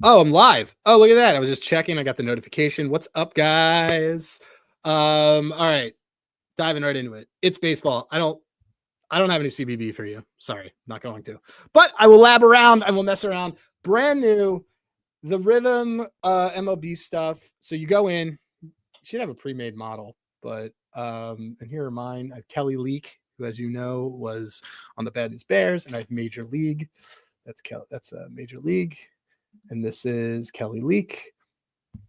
Oh, I'm live. Oh, look at that. I was just checking. I got the notification. What's up, guys? All right. Diving right into it. It's baseball. I don't have any CBB for you. Sorry, not going to. But I will lab around. I will mess around. Brand new, the Rithmm MLB stuff. So you go in. You should have a pre-made model, but and here are mine. I have Kelly Leak, who, as you know, was on the Bad News Bears, and I have Major League. That's a Major League. And this is Kelly Leak.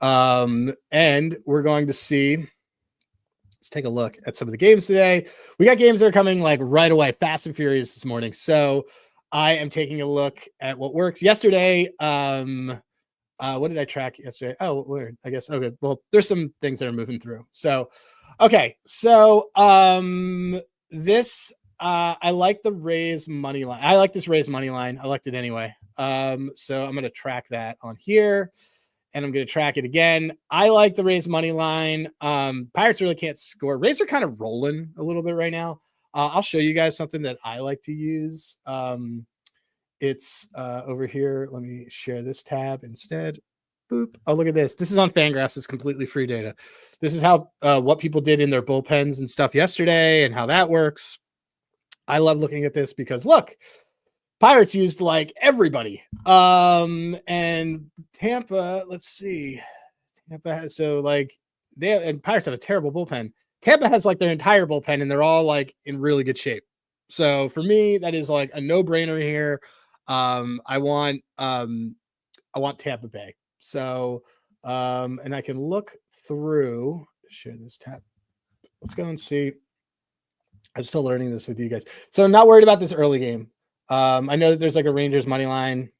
And we're going to see, let's take a look at some of the games today. We got games that are coming like right away, fast and furious this morning. So I am taking a look at what works. Yesterday, what did I track yesterday? Oh, weird. I guess, okay. Well, there's some things that are moving through. So, okay. So, this, I like the Rays money line. I like this Rays money line. I liked it anyway. So I'm going to track that on here and I'm going to track it again. I like the Rays money line. Pirates really can't score. Rays are kind of rolling a little bit right now. I'll show you guys something that I like to use. It's over here. Let me share this tab instead. Boop. Oh, look at this. This is on Fangraphs. It's completely free data. This is how what people did in their bullpens and stuff yesterday and how that works. I love looking at this because look, Pirates used like everybody. And Tampa, let's see. Tampa has and Pirates have a terrible bullpen. Tampa has like their entire bullpen and they're all like in really good shape. So for me, that is like a no-brainer here. I want Tampa Bay. So and I can look through, share this tab. Let's go and see. I'm still learning this with you guys. So I'm not worried about this early game. I know that there's like a Rangers money line.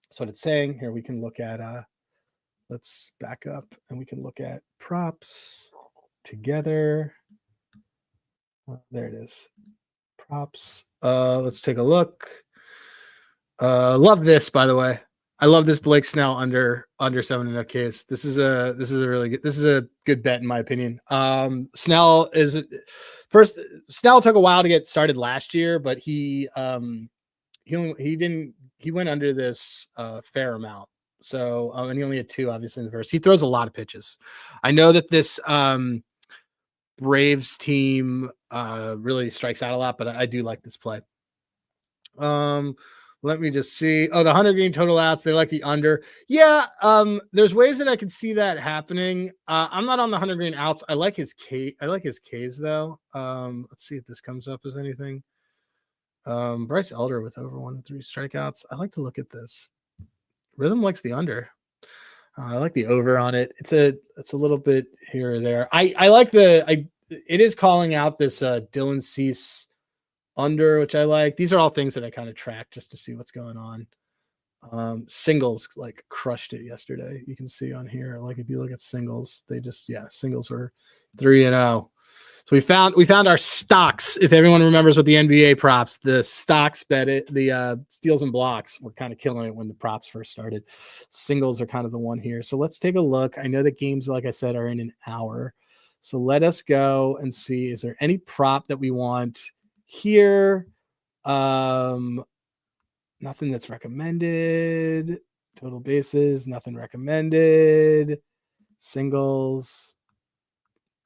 That's what it's saying. Here we can look at let's back up and we can look at props together. There it is. Props. Let's take a look. Love this, by the way. I love this Blake Snell under 7.5 Ks. This is a really good. This is a good bet in my opinion. Snell took a while to get started last year, but he went under this fair amount. So and he only had 2 obviously in the first. He throws a lot of pitches. I know that this Braves team really strikes out a lot, but I do like this play. Let me just see. Oh, the 100 green total outs. They like the under. Yeah. There's ways that I could see that happening. I'm not on the 100 green outs. I like his Ks though. Let's see if this comes up as anything. Bryce Elder with over 103 strikeouts. I like to look at this. Rithmm likes the under. I like the over on it. It's a little bit here or there. I like it is calling out this Dylan Cease under, which I like. These are all things that I kind of track just to see what's going on. Singles like crushed it yesterday. You can see on here, like if you look at singles, singles were 3-0. So we found our stocks. If everyone remembers what the NBA props, the stocks bet it, the steals and blocks were kind of killing it when the props first started. Singles are kind of the one here. So let's take a look. I know that games, like I said, are in an hour. So let us go and see, is there any prop that we want here? Nothing that's recommended. Total bases, nothing recommended. Singles,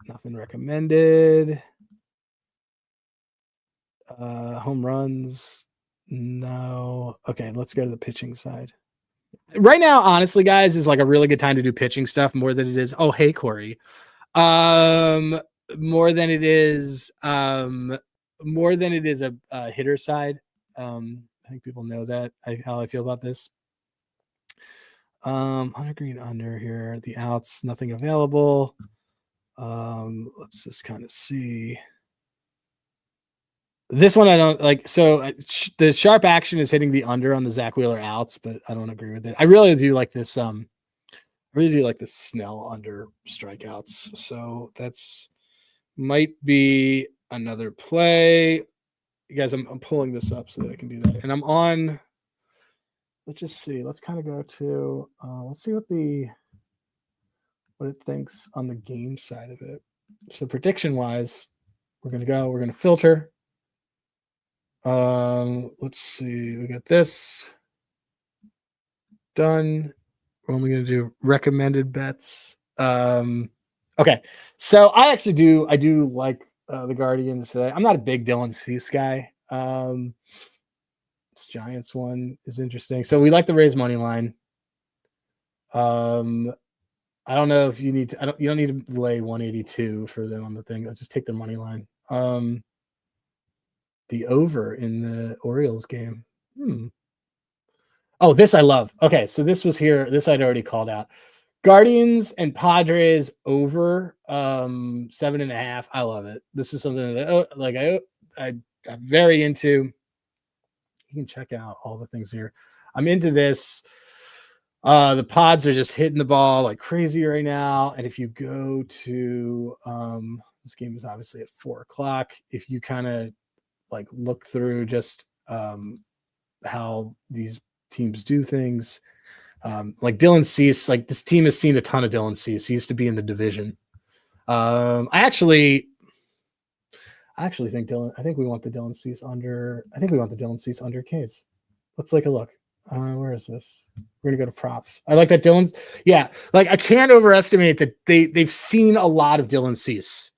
nothing recommended. Home runs, no. Okay, let's go to the pitching side. Right now, honestly, guys, is like a really good time to do pitching stuff more than it is. Oh, hey, Corey. More than it is a hitter side. I think people know that how I feel about this. 100 green under here. The outs, nothing available. Let's just kind of see. This one I don't like. So the sharp action is hitting the under on the Zach Wheeler outs, but I don't agree with it. I really do like this. I really do like the Snell under strikeouts. So that's might be another play. You guys, I'm pulling this up so that I can do that. And I'm on. Let's just see. Let's kind of go to. Let's see what it thinks on the game side of it. So prediction wise, we're gonna filter. Let's see. We got this. Done. We're only going to do recommended bets. Okay. So I do like the Guardians today. I'm not a big Dylan Cease guy. This Giants one is interesting. So we like the Rays money line. I don't know if you need to, you don't need to lay 182 for them on the thing. I'll just take their money line. The over in the Orioles game. Oh, this I love. Okay, so this was here. This I'd already called out. Guardians and Padres over 7.5. I love it. This is something that I'm very into. You can check out all the things here. I'm into this. The Pods are just hitting the ball like crazy right now. And if you go to this game is obviously at 4:00. If you kind of like look through just how these teams do things, like Dylan Cease, like this team has seen a ton of Dylan Cease. He used to be in the division. I actually think I think we want the Dylan Cease under. I think we want the Dylan Cease under K's. Let's take a look. Where is this? We're gonna go to props. I like that Dylan's. Yeah, like I can't overestimate that they've seen a lot of Dylan Cease.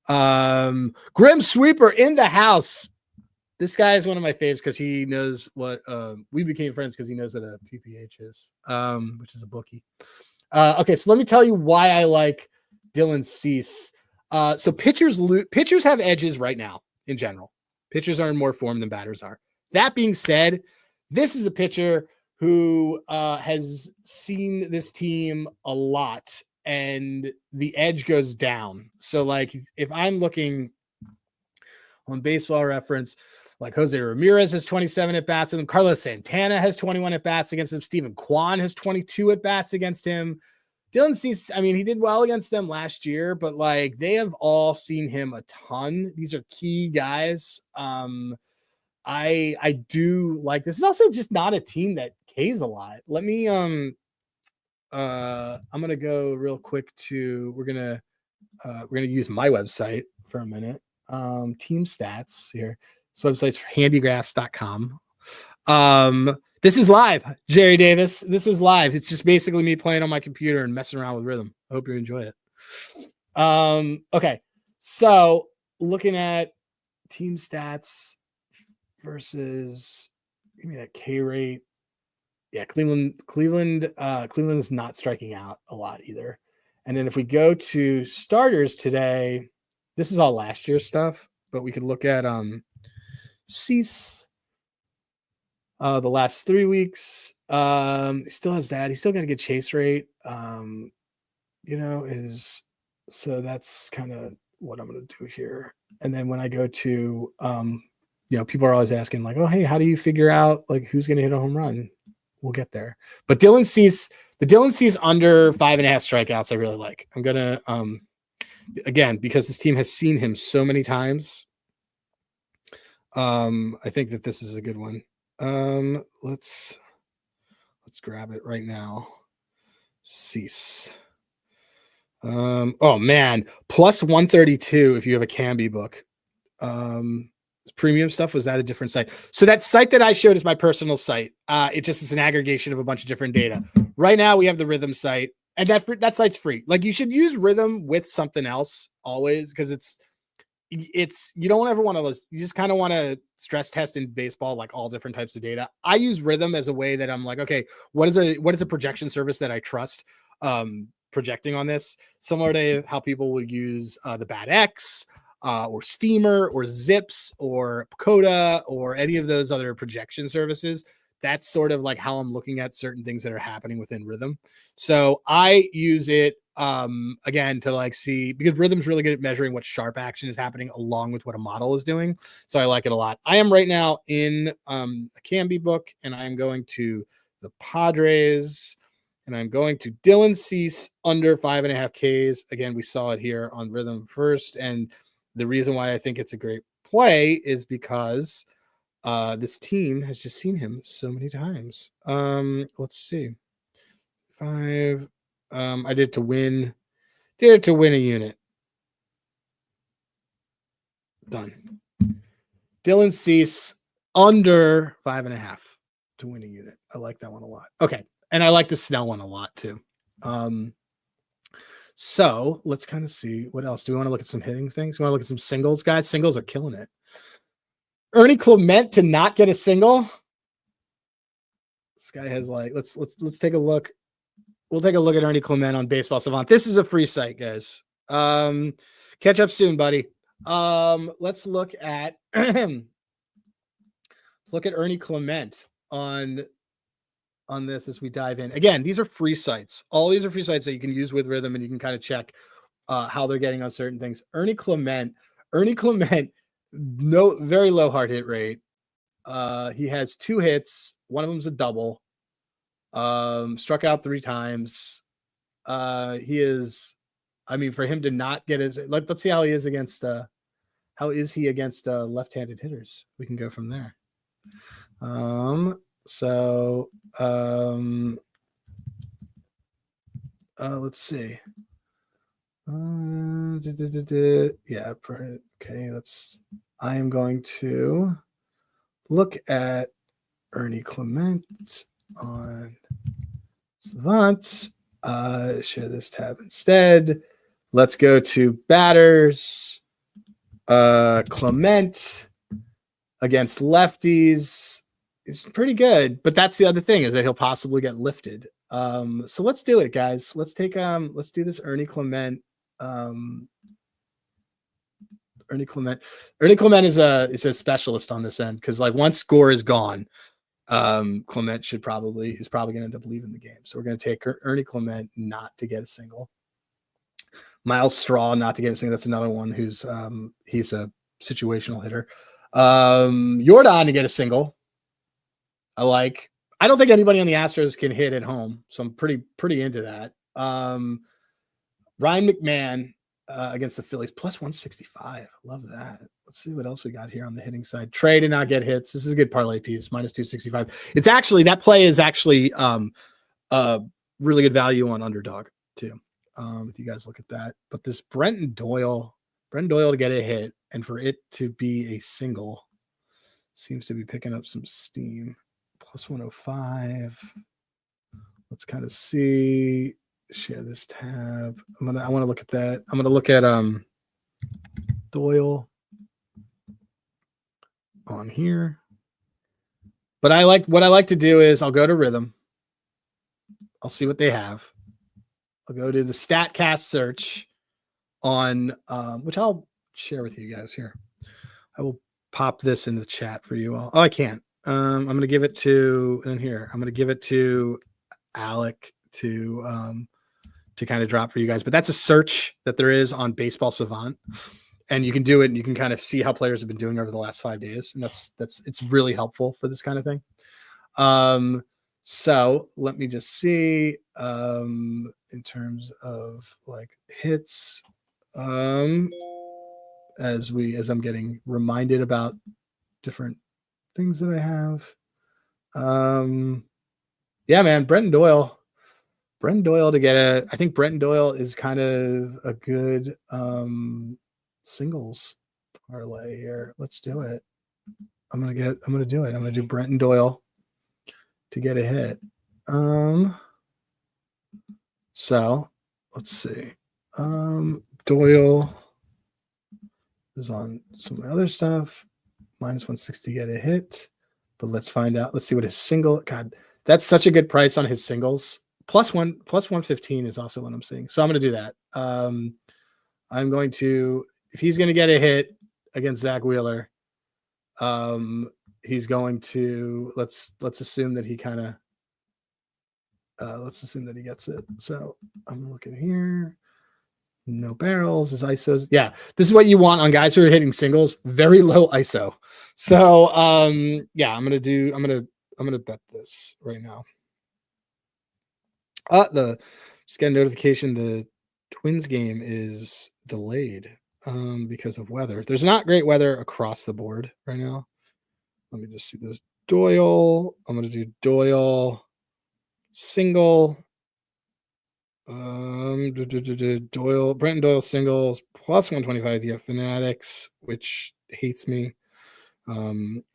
Grim Sweeper in the house. This guy is one of my favorites because he knows what we became friends because he knows what a PPH is, which is a bookie. Okay, so let me tell you why I like Dylan Cease. So pitchers have edges right now in general. Pitchers are in more form than batters are. That being said, this is a pitcher who has seen this team a lot, and the edge goes down. So, like, if I'm looking on Baseball Reference, like Jose Ramirez has 27 at bats with him. Carlos Santana has 21 at bats against him. Steven Kwan has 22 at bats against him. Dylan Cease, I mean, he did well against them last year, but like they have all seen him a ton. These are key guys. I do like this. Is also just not a team that K's a lot. Let me I'm gonna go real quick to we're gonna use my website for a minute. Team stats here. This website's for handygraphs.com. This is live, Jerry Davis. This is live. It's just basically me playing on my computer and messing around with Rithmm. I hope you enjoy it. Okay. So looking at team stats versus give me that K rate. Yeah, Cleveland is not striking out a lot either. And then if we go to starters today, this is all last year's stuff, but we could look at Cease the last 3 weeks. He still has that. He's still got a good chase rate. So that's kind of what I'm going to do here. And then when I go to people are always asking like, oh, hey, how do you figure out like who's going to hit a home run? We'll get there. But the Dylan Cease under 5.5 strikeouts, I really like. I'm going to, again, because this team has seen him so many times. I think that this is a good one. Let's grab it right now. Cease. Oh man, plus 132 if you have a Camby book. Premium stuff was that a different site? So that site that I showed is my personal site. It just is an aggregation of a bunch of different data. Right now we have the Rithmm site, and that site's free. Like you should use Rithmm with something else always because it's you don't ever want to you just kind of want to stress test in baseball like all different types of data. I use Rithmm as a way that I'm like, okay, what is a projection service that I trust projecting on this, similar to how people would use the Bat X or Steamer or Zips or Pacoda or any of those other projection services. That's sort of like how I'm looking at certain things that are happening within Rithmm. So I use it again to like see, because Rhythm's really good at measuring what sharp action is happening along with what a model is doing. So I like it a lot. I am right now in a Camby book, and I'm going to the Padres, and I'm going to Dylan Cease under 5.5 Ks. Again, we saw it here on Rithmm first, and the reason why I think it's a great play is because this team has just seen him so many times. Let's see. 5. I did to win a unit. Done. Dylan Cease under 5.5 to win a unit. I like that one a lot. Okay. And I like the Snell one a lot too. So let's kind of see what else. Do we want to look at some hitting things? We want to look at some singles, guys. Singles are killing it. Ernie Clement to not get a single. This guy has like, let's take a look. We'll take a look at Ernie Clement on Baseball Savant. This is a free site, guys. Catch up soon, buddy. Let's look at let's look at Ernie Clement on this as we dive in. Again, these are free sites. All these are free sites that you can use with Rithmm, and you can kind of check how they're getting on certain things. Ernie Clement, no, very low hard hit rate. He has 2 hits. One of them's a double. Struck out 3 times. He is, I mean, for him to not get his, let's see how he is against left-handed hitters. We can go from there. Let's see. Yeah. Okay. I am going to look at Ernie Clement on Savant. Share this tab instead. Let's go to batters. Clement against lefties is pretty good, but that's the other thing, is that he'll possibly get lifted. So let's do it, guys. Let's do this Ernie Clement. Ernie Clement is a specialist on this end, because like once Gore is gone, Clement is probably going to end up leaving the game. So we're going to take Ernie Clement not to get a single. Miles Straw not to get a single. That's another one who's he's a situational hitter. Jordan to get a single. I don't think anybody on the Astros can hit at home, so I'm pretty into that. Ryan McMahon against the Phillies plus 165. Love that. Let's see what else we got here on the hitting side. Trey to not get hits. This is a good parlay piece. Minus 265. It's actually, that play is actually really good value on underdog too. If you guys look at that, but this Brenton Doyle to get a hit and for it to be a single seems to be picking up some steam. Plus 105. Let's kind of see. Share this tab. I want to look at that. I'm going to look at Doyle on here. But what I like to do is I'll go to Rithmm. I'll see what they have. I'll go to the StatCast search on which I'll share with you guys here. I will pop this in the chat for you all. Oh, I can't. I'm going to give it to, and here, I'm going to give it to Alec to kind of drop for you guys. But that's a search that there is on Baseball Savant, and you can do it and you can kind of see how players have been doing over the last 5 days. And it's really helpful for this kind of thing. So let me just see in terms of like hits, as I'm getting reminded about different things that I have. Yeah, man, Brenton Doyle to get I think Brenton Doyle is kind of a good singles parlay here. Let's do it. I'm gonna do it. I'm gonna do Brenton Doyle to get a hit. So let's see. Doyle is on some other stuff. Minus 160 to get a hit. But let's find out. Let's see what his single. God, that's such a good price on his singles. Plus 115 is also what I'm seeing. So I'm going to do that. I'm going to, if he's going to get a hit against Zach Wheeler, he's going to, let's assume that he kind of, let's assume that he gets it. So I'm looking here. No barrels, his ISOs. Yeah, this is what you want on guys who are hitting singles. Very low ISO. So yeah, I'm gonna bet this right now. Just got a notification the Twins game is delayed because of weather. There's not great weather across the board right now. Let me just see this. Doyle. I'm gonna do Doyle single. Brenton Doyle singles plus 125 the Fanatics, which hates me.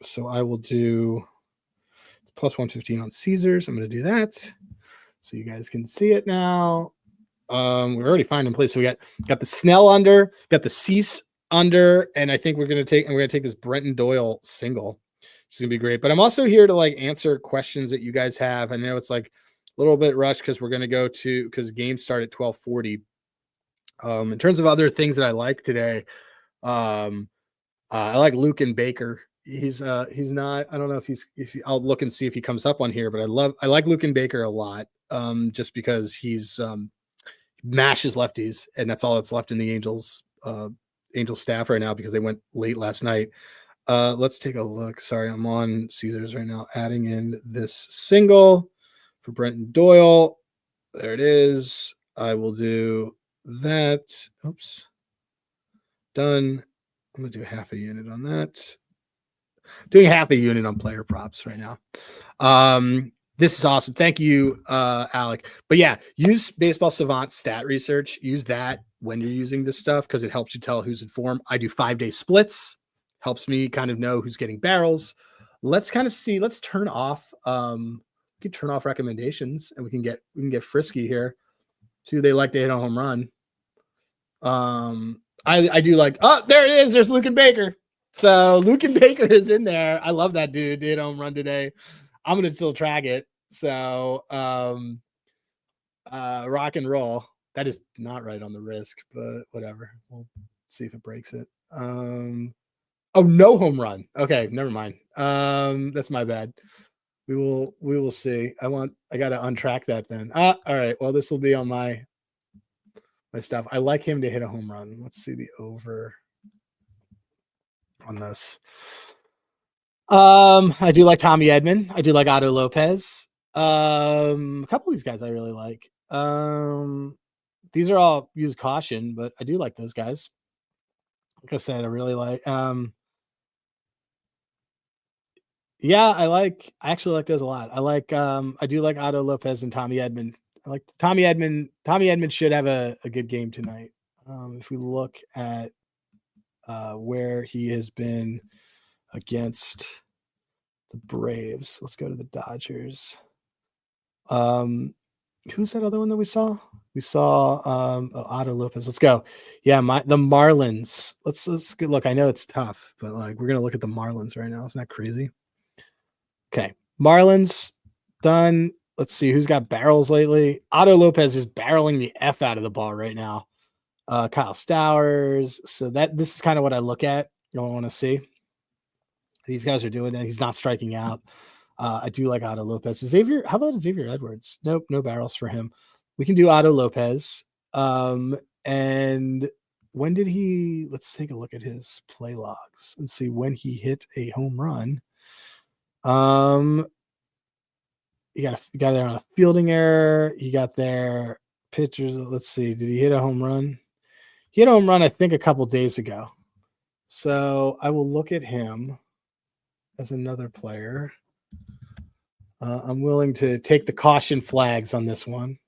So I will do plus 115 on Caesars. I'm going to do that. so you guys can see it now. We're already finding place. So we got the Snell under, got the Cease under, and I think we're gonna take this Brenton Doyle single, which is gonna be great. But I'm also here to like answer questions that you guys have. I know it's like a little bit rushed because we're gonna go to because games start at 12:40. In terms of other things that I like today, I like Luke and Baker. He's not. I don't know if I'll look and see if he comes up on here, but I like Luke and Baker a lot. Just because he's mashes lefties, and that's all that's left in the Angels staff right now because they went late last night. Let's take a look. Sorry, I'm on Caesars right now, adding in this single for Brenton Doyle. There it is. I will do that. Oops. Done. I'm going to do half a unit on that. Doing half a unit on player props right now. This is awesome. Thank you, Alec. But yeah, use Baseball Savant stat research. Use that when you're using this stuff because it helps you tell who's in form. I do 5-day splits. Helps me kind of know who's getting barrels. Let's kind of see. Let's turn off. We can turn off recommendations and we can get frisky here. Too, they like to hit a home run. I do like. Oh, there it is. There's Luke and Baker. So Luke and Baker is in there. I love that dude. Did home run today. I'm gonna still track it. So rock and roll. That is not right on the risk, but whatever. We'll see if it breaks it. Oh, no home run. Okay, never mind. That's my bad. We will see. I gotta untrack that then. All right. Well, this will be on my stuff. I like him to hit a home run. Let's see the over on this. I do like Tommy Edman. I do like Otto Lopez. A couple of these guys I really like. These are all use caution, but I do like those guys. Like I said, I really like. Yeah, I actually like those a lot. I do like Otto Lopez and Tommy Edman. I like Tommy Edman. Tommy Edman should have a good game tonight. If we look at where he has been against the Braves, let's go to the Dodgers. Who's that other one that we saw? We saw Otto Lopez. Let's go. Yeah, the Marlins. Let's get look. I know it's tough, but like we're gonna look at the Marlins right now. Isn't that crazy? Okay, Marlins done. Let's see who's got barrels lately. Otto Lopez is barreling the F out of the ball right now. Kyle Stowers. So this is kind of what I look at. You don't want to see. These guys are doing it. He's not striking out. I do like Otto Lopez. How about Xavier Edwards? Nope, no barrels for him. We can do Otto Lopez. And when did he? Let's take a look at his play logs and see when he hit a home run. He got there on a fielding error. He got there pitchers. Let's see. Did he hit a home run? He hit a home run, I think, a couple days ago. So I will look at him as another player. I'm willing to take the caution flags on this one.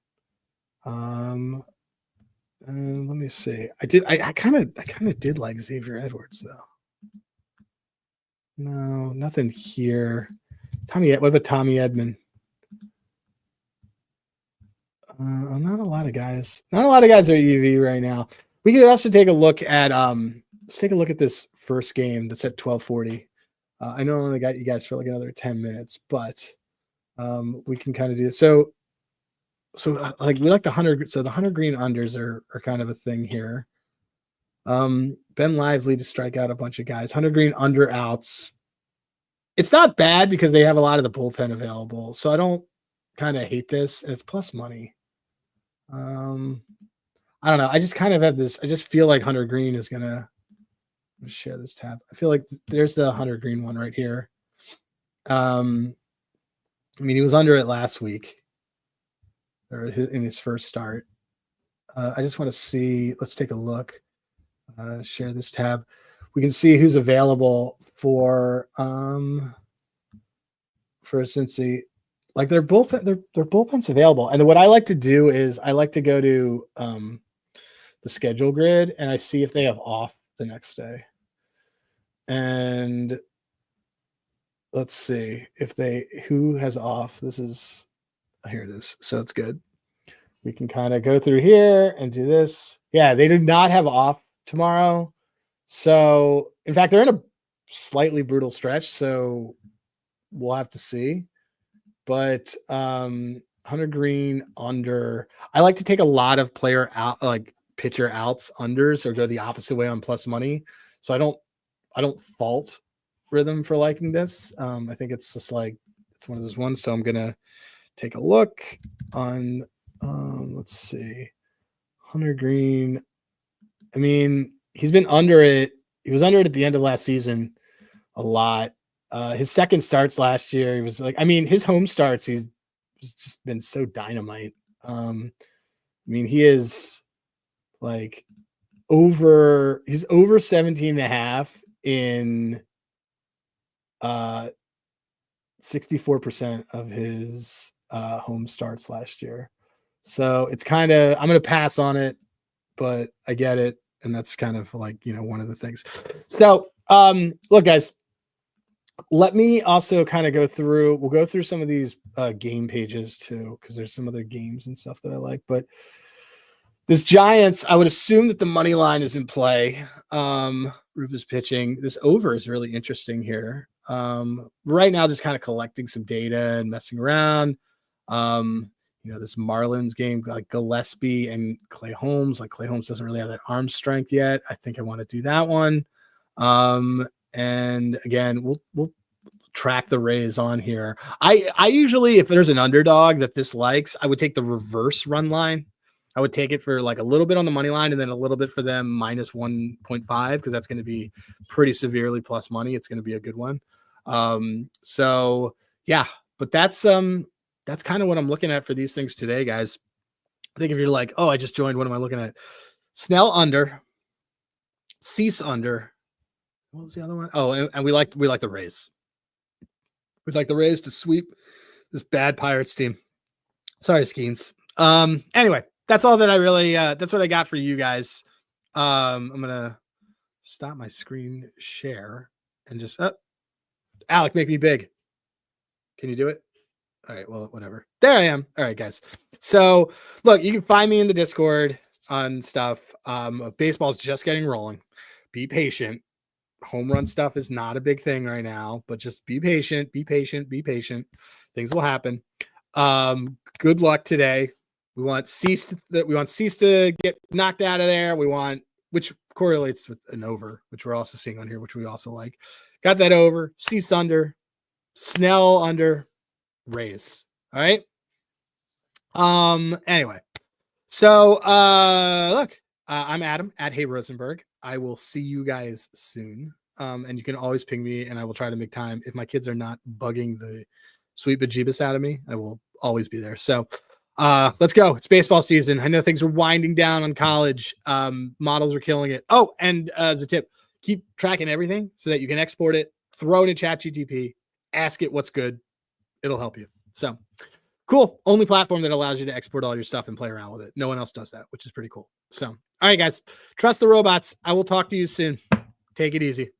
And let me see. I kind of did like Xavier Edwards though. No, nothing here. What about Tommy Edman? Not a lot of guys. Not a lot of guys are EV right now. We could also take a look at let's take a look at this first game that's at 12:40. I know I only got you guys for like another 10 minutes, but we can kind of do it. So like we like the 100. So the 100 green unders are kind of a thing here. Ben Lively to strike out a bunch of guys. 100 green under outs. It's not bad because they have a lot of the bullpen available. So I don't kind of hate this, and it's plus money. I don't know. I just kind of have this. I just feel like 100 green is gonna. Let's share this tab. I feel like there's the 100 green one right here. I mean, he was under it last week, or in his first start. I just want to see. Let's take a look. Share this tab. We can see who's available for Cincy. Like their bullpen's available. And what I like to do is I like to go to the schedule grid and I see if they have off the next day. And let's see if who has off. This is Here it is. So it's good. We can kind of go through here and do this. Yeah, they do not have off tomorrow. So, in fact, they're in a slightly brutal stretch. So we'll have to see. But Hunter Green under. I like to take a lot of player out, like pitcher outs unders, or go the opposite way on plus money. So I don't fault Rithmm for liking this. I think it's just like it's one of those ones. So I'm gonna take a look on. Let's see, Hunter Green. I mean, he's been under it. He was under it at the end of last season a lot. His second starts last year, he was like, I mean, his home starts, he's just been so dynamite. I mean, he is like he's over 17 and a half in 64% of his home starts last year. So it's kind of, I'm going to pass on it, but I get it. And that's kind of like, one of the things. So look, guys, let me also kind of we'll go through some of these game pages too, because there's some other games and stuff that I like. But this Giants, I would assume that the money line is in play. Rupa's pitching. This over is really interesting here. Right now, just kind of collecting some data and messing around. This Marlins game, like Gillespie and Clay Holmes. Like Clay Holmes doesn't really have that arm strength yet. I think I want to do that one. And again, we'll track the Rays on here. I usually, if there's an underdog that this likes, I would take the reverse run line. I would take it for like a little bit on the money line and then a little bit for them minus 1.5, because that's going to be pretty severely plus money. It's going to be a good one. So yeah, but that's kind of what I'm looking at for these things today, guys. I think if you're like, oh, I just joined, what am I looking at? Snell under, Cease under. What was the other one? Oh, and we like the Rays. We'd like the Rays to sweep this bad Pirates team. Sorry, Skeens. Anyway, that's all that I really, that's what I got for you guys. I'm going to stop my screen share and just, Alec, make me big. Can you do it? All right. Well, whatever. There I am. All right, guys. So look, you can find me in the Discord on stuff. Baseball's just getting rolling. Be patient. Home run stuff is not a big thing right now, but just be patient, be patient, be patient. Things will happen. Good luck today. We want Cease to get knocked out of there. We want, which correlates with an over, which we're also seeing on here, which we also like. Got that over. Cease under. Snell under. Rays. All right. Anyway. So look, I'm Adam at Hey Rosenberg. I will see you guys soon. And you can always ping me and I will try to make time. If my kids are not bugging the sweet bejeebus out of me, I will always be there. So let's go. It's baseball season. I know things are winding down on college. Models are killing it. Oh, and as a tip, keep tracking everything so that you can export it, throw it in ChatGPT, ask it what's good. It'll help you. So cool. Only platform that allows you to export all your stuff and play around with it. No one else does that, which is pretty cool. So, all right, guys, trust the robots. I will talk to you soon. Take it easy.